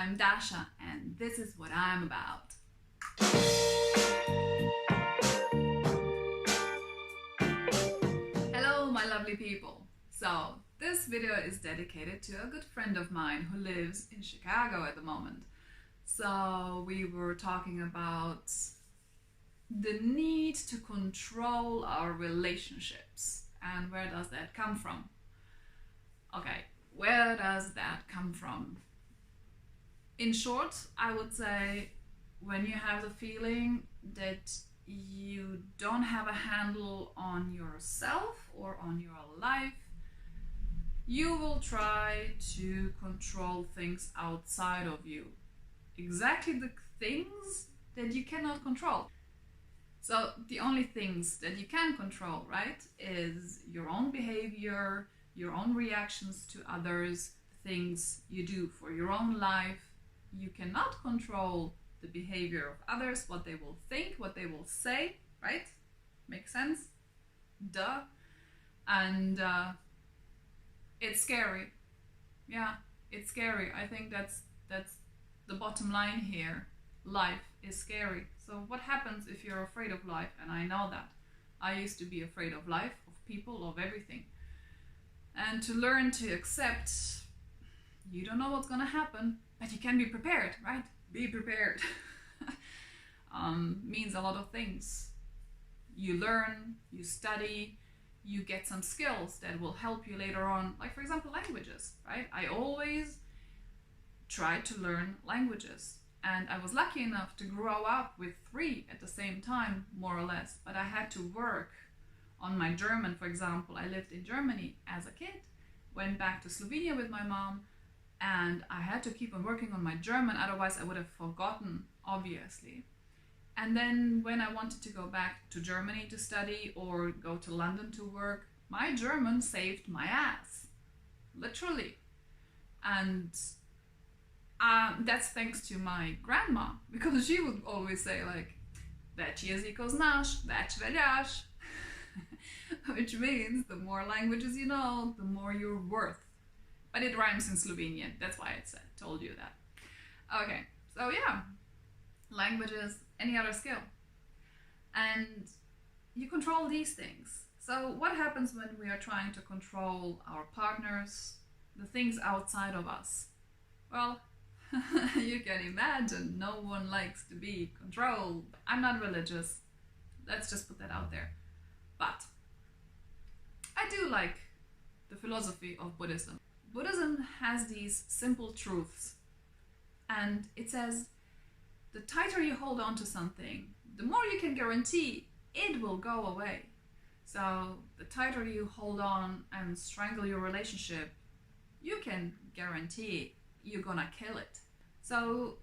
I'm Dasha, and this is what I'm about. Hello, my lovely people. So, this video is dedicated to a good friend of mine who lives in Chicago at the moment. So, we were talking about the need to control our relationships. And where does that come from? Okay, where does that come from? In short, I would say when you have the feeling that you don't have a handle on yourself or on your life, you will try to control things outside of you. Exactly the things that you cannot control. So the only things that you can control, right, is your own behavior, your own reactions to others, things you do for your own life. You cannot control the behavior of others, what they will think, what they will say, right? Makes sense? Duh. And it's scary. Yeah, it's scary. I think that's the bottom line here. Life is scary. So what happens if you're afraid of life? And I know that. I used to be afraid of life, of people, of everything. And to learn to accept, you don't know what's gonna happen, but you can be prepared, right? Be prepared. Means a lot of things. You learn, you study, you get some skills that will help you later on. Like, for example, languages, right? I always try to learn languages. And I was lucky enough to grow up with 3 at the same time, more or less. But I had to work on my German, for example. I lived in Germany as a kid, went back to Slovenia with my mom, and I had to keep on working on my German, otherwise I would have forgotten, obviously. And then when I wanted to go back to Germany to study or go to London to work, my German saved my ass, literally. And that's thanks to my grandma, because she would always say like, "Več jezikov znaš, več veljaš," which means the more languages you know, the more you're worth. But it rhymes in Slovenian, that's why I told you that. Okay, so yeah, languages, any other skill. And you control these things. So what happens when we are trying to control our partners, the things outside of us? Well, you can imagine no one likes to be controlled. I'm not religious, let's just put that out there. But I do like the philosophy of Buddhism. Buddhism has these simple truths, and it says the tighter you hold on to something, the more you can guarantee it will go away. So the tighter you hold on and strangle your relationship, you can guarantee you're gonna kill it. So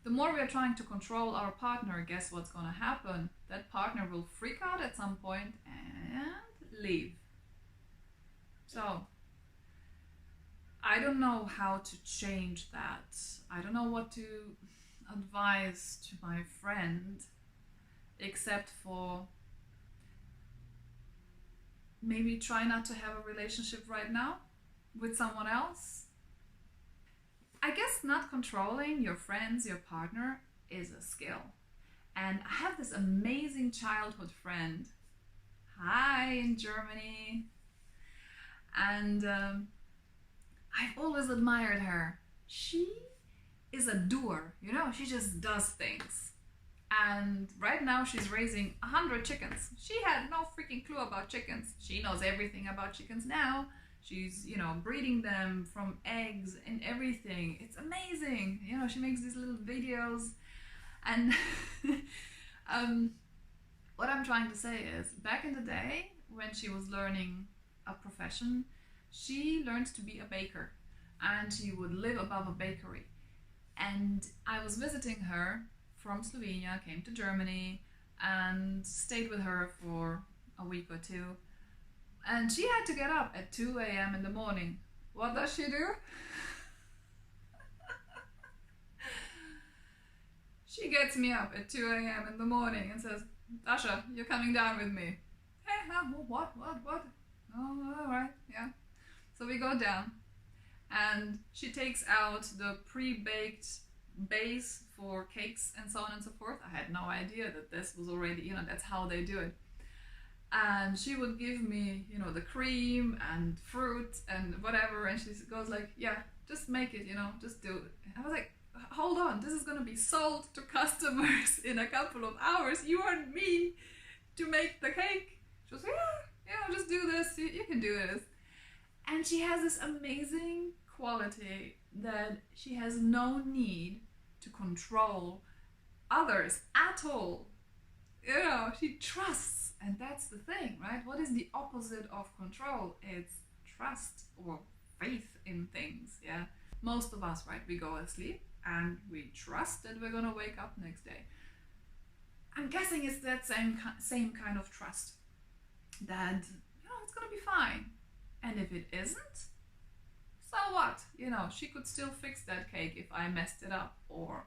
the more we are trying to control our partner, guess what's gonna happen? That partner will freak out at some point and leave. So I don't know how to change that. I don't know what to advise to my friend, except for maybe try not to have a relationship right now with someone else. I guess not controlling your friends, your partner, is a skill. And I have this amazing childhood friend. Hi, in Germany. And I've always admired her. She is a doer, you know, she just does things. And right now she's raising 100 chickens. She had no freaking clue about chickens. She knows everything about chickens now. She's, you know, breeding them from eggs and everything. It's amazing. You know, she makes these little videos. And what I'm trying to say is, back in the day when she was learning a profession, she learned to be a baker, and she would live above a bakery. And I was visiting her from Slovenia, came to Germany, and stayed with her for a week or 2. And she had to get up at 2 a.m. in the morning. What does she do? She gets me up at 2 a.m. in the morning and says, "Dasha, you're coming down with me." Hey, what? Oh, all right, yeah. So we go down, and she takes out the pre-baked base for cakes and so on and so forth. I had no idea that this was already, that's how they do it. And she would give me, the cream and fruit and whatever, and she goes like, yeah, just make it, just do it. I was like, hold on, this is gonna be sold to customers in a couple of hours. You want me to make the cake? She was like, yeah, just do this, you can do this. And she has this amazing quality that she has no need to control others at all. She trusts, and that's the thing, right? What is the opposite of control? It's trust or faith in things, yeah? Most of us, right, we go asleep and we trust that we're gonna wake up next day. I'm guessing it's that same kind of trust that, it's gonna be fine. And if it isn't, so what? She could still fix that cake if I messed it up or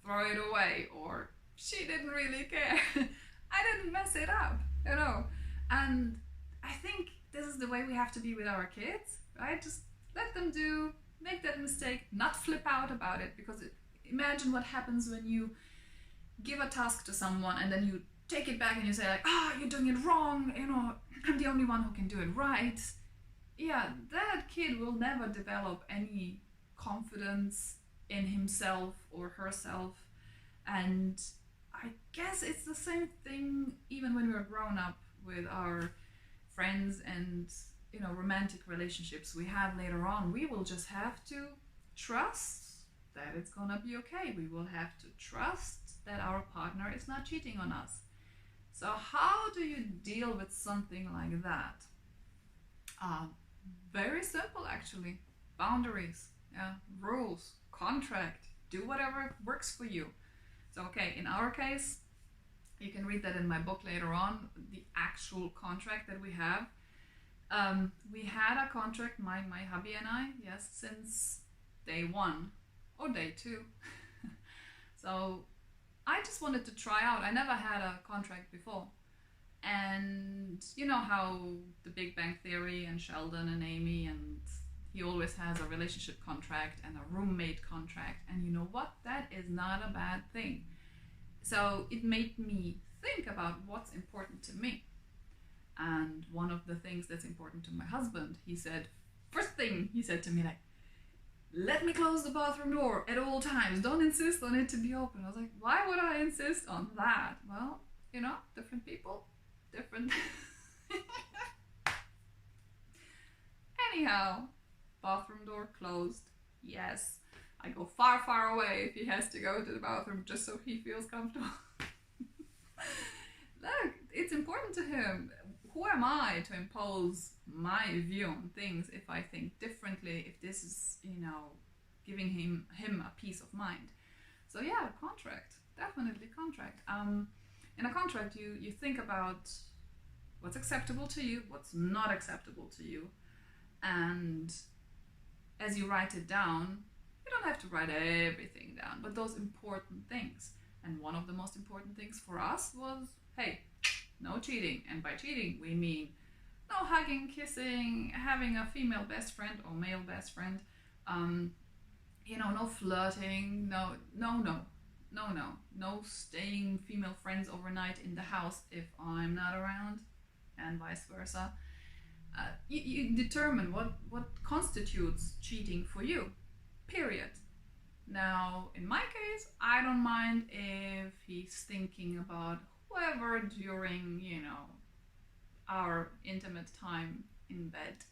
throw it away, or she didn't really care. I didn't mess it up, And I think this is the way we have to be with our kids, right? Just let them make that mistake, not flip out about it, because imagine what happens when you give a task to someone and then you take it back and you say like, you're doing it wrong, I'm the only one who can do it right. Yeah, that kid will never develop any confidence in himself or herself. And I guess it's the same thing even when we're grown up with our friends and romantic relationships we have later on. We will just have to trust that it's gonna be okay. We will have to trust that our partner is not cheating on us. So how do you deal with something like that? Very simple, actually. Boundaries, rules, contract, do whatever works for you. So, okay, in our case, you can read that in my book later on, the actual contract that we have. We had a contract, my hubby and I, yes, since day one or day two. So I just wanted to try out. I never had a contract before. And you know how the Big Bang Theory and Sheldon and Amy, and he always has a relationship contract and a roommate contract. And you know what? That is not a bad thing. So it made me think about what's important to me. And one of the things that's important to my husband, he said, first thing he said to me, like, let me close the bathroom door at all times. Don't insist on it to be open. I was like, why would I insist on that? Well, different people, different. Anyhow, bathroom door closed. Yes, I go far, far away if he has to go to the bathroom just so he feels comfortable. Look, it's important to him. Who am I to impose my view on things if I think differently, if this is, giving him a peace of mind? So yeah, contract, definitely contract. In a contract, you think about what's acceptable to you, what's not acceptable to you, and as you write it down, you don't have to write everything down, but those important things. And one of the most important things for us was, hey, no cheating. And by cheating, we mean no hugging, kissing, having a female best friend or male best friend, no flirting, no staying female friends overnight in the house if I'm not around, and vice versa. You determine what constitutes cheating for you, period. Now, in my case, I don't mind if he's thinking about whoever during, our intimate time in bed.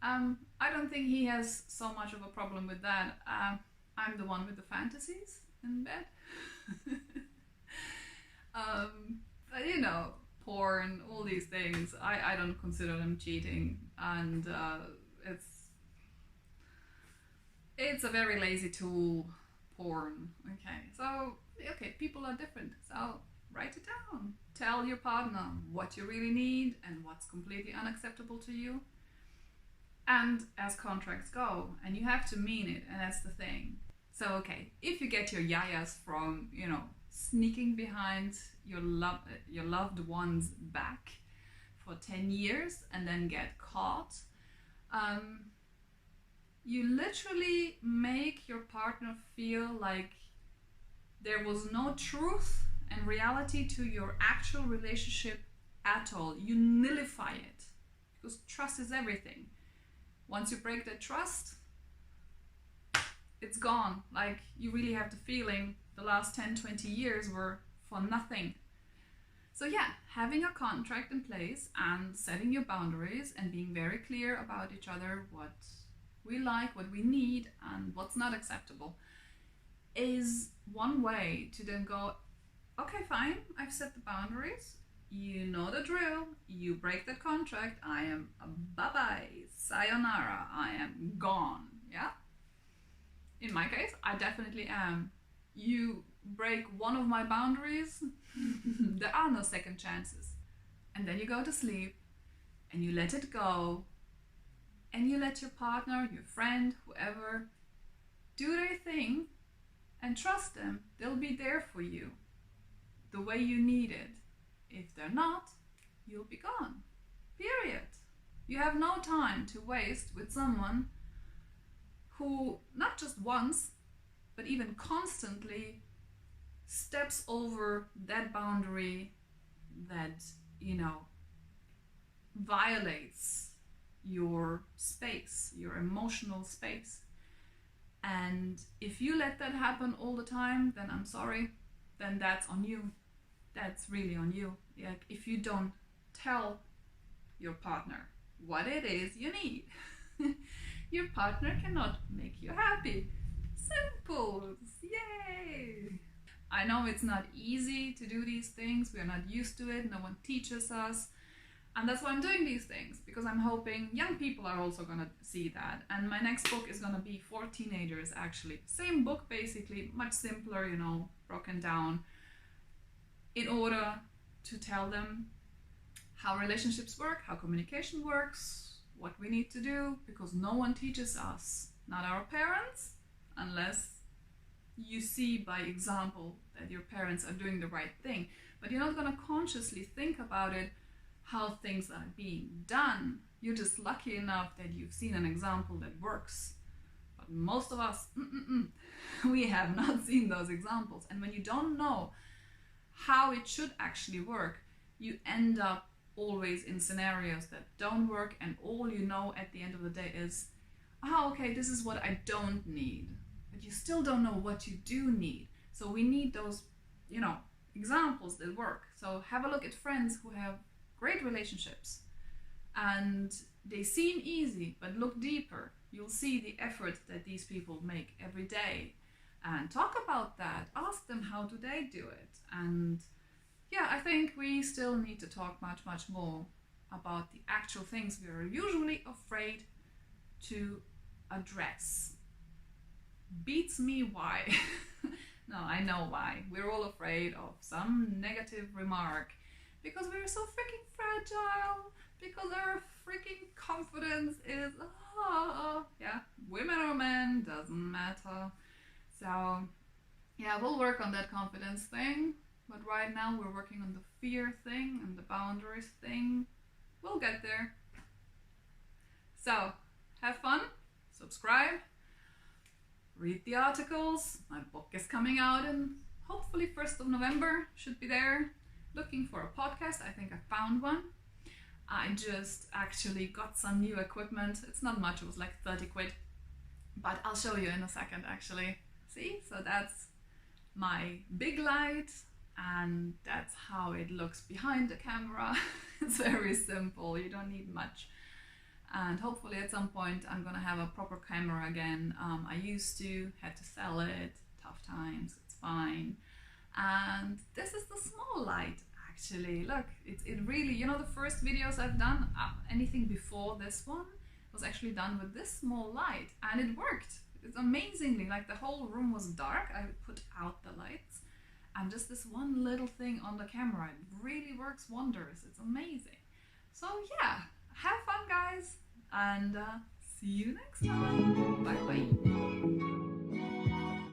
I don't think he has so much of a problem with that. I'm the one with the fantasies in bed. But porn, all these things, I don't consider them cheating, and it's a very lazy tool, porn. Okay, people are different, so write it down. Tell your partner what you really need and what's completely unacceptable to you. And as contracts go, and you have to mean it, and that's the thing. So okay, if you get your yayas from, sneaking behind your loved one's back for 10 years and then get caught, you literally make your partner feel like there was no truth and reality to your actual relationship at all. You nullify it, because trust is everything. Once you break that trust, it's gone. Like, you really have the feeling the last 10-20 years were for nothing. So yeah, having a contract in place and setting your boundaries and being very clear about each other, what we like, what we need, and what's not acceptable, is one way to then go, okay, fine, I've set the boundaries, you know the drill, you break the contract, I am bye-bye, sayonara, I am gone, yeah? In my case, I definitely am. You break one of my boundaries, there are no second chances. And then you go to sleep, and you let it go, and you let your partner, your friend, whoever, do their thing, and trust them. They'll be there for you the way you need it. If they're not, you'll be gone. Period. You have no time to waste with someone who not just once, but even constantly steps over that boundary that, violates your space, your emotional space. And if you let that happen all the time, then I'm sorry, then that's on you. That's really on you. Like, if you don't tell your partner what it is you need, your partner cannot make you happy. Simple. Yay! I know it's not easy to do these things. We are not used to it. No one teaches us. And that's why I'm doing these things, because I'm hoping young people are also going to see that. And my next book is going to be for teenagers, actually. Same book, basically, much simpler, broken down, in order to tell them how relationships work, how communication works, what we need to do, because no one teaches us, not our parents, unless you see by example that your parents are doing the right thing. But you're not going to consciously think about it, how things are being done. You're just lucky enough that you've seen an example that works. But most of us, we have not seen those examples. And when you don't know how it should actually work, you end up always in scenarios that don't work, and all you know at the end of the day is, okay, this is what I don't need. But you still don't know what you do need. So we need those, examples that work. So have a look at friends who have great relationships and they seem easy, but look deeper. You'll see the effort that these people make every day, and talk about that. Ask them, how do they do it? And yeah, I think we still need to talk much, much more about the actual things we are usually afraid to address. Beats me why. No, I know why. We're all afraid of some negative remark because we're so freaking fragile, because our freaking confidence is, women or men, doesn't matter. So yeah, we'll work on that confidence thing, but right now we're working on the fear thing and the boundaries thing. We'll get there. So have fun, subscribe, read the articles. My book is coming out in hopefully 1st of November, should be there. Looking for a podcast. I think I found one. I just actually got some new equipment. It's not much, it was like 30 quid, but I'll show you in a second actually. See, so that's my big light, and that's how it looks behind the camera. It's very simple, you don't need much. And hopefully at some point I'm gonna have a proper camera again. I used to, had to sell it, tough times, it's fine. And this is the small light actually. Look, it really, the first videos I've done, anything before this one, was actually done with this small light, and it worked. It's amazingly, like the whole room was dark. I put out the lights, and just this one little thing on the camera, it really works wonders. It's amazing. So yeah, have fun guys, and see you next time. Bye bye.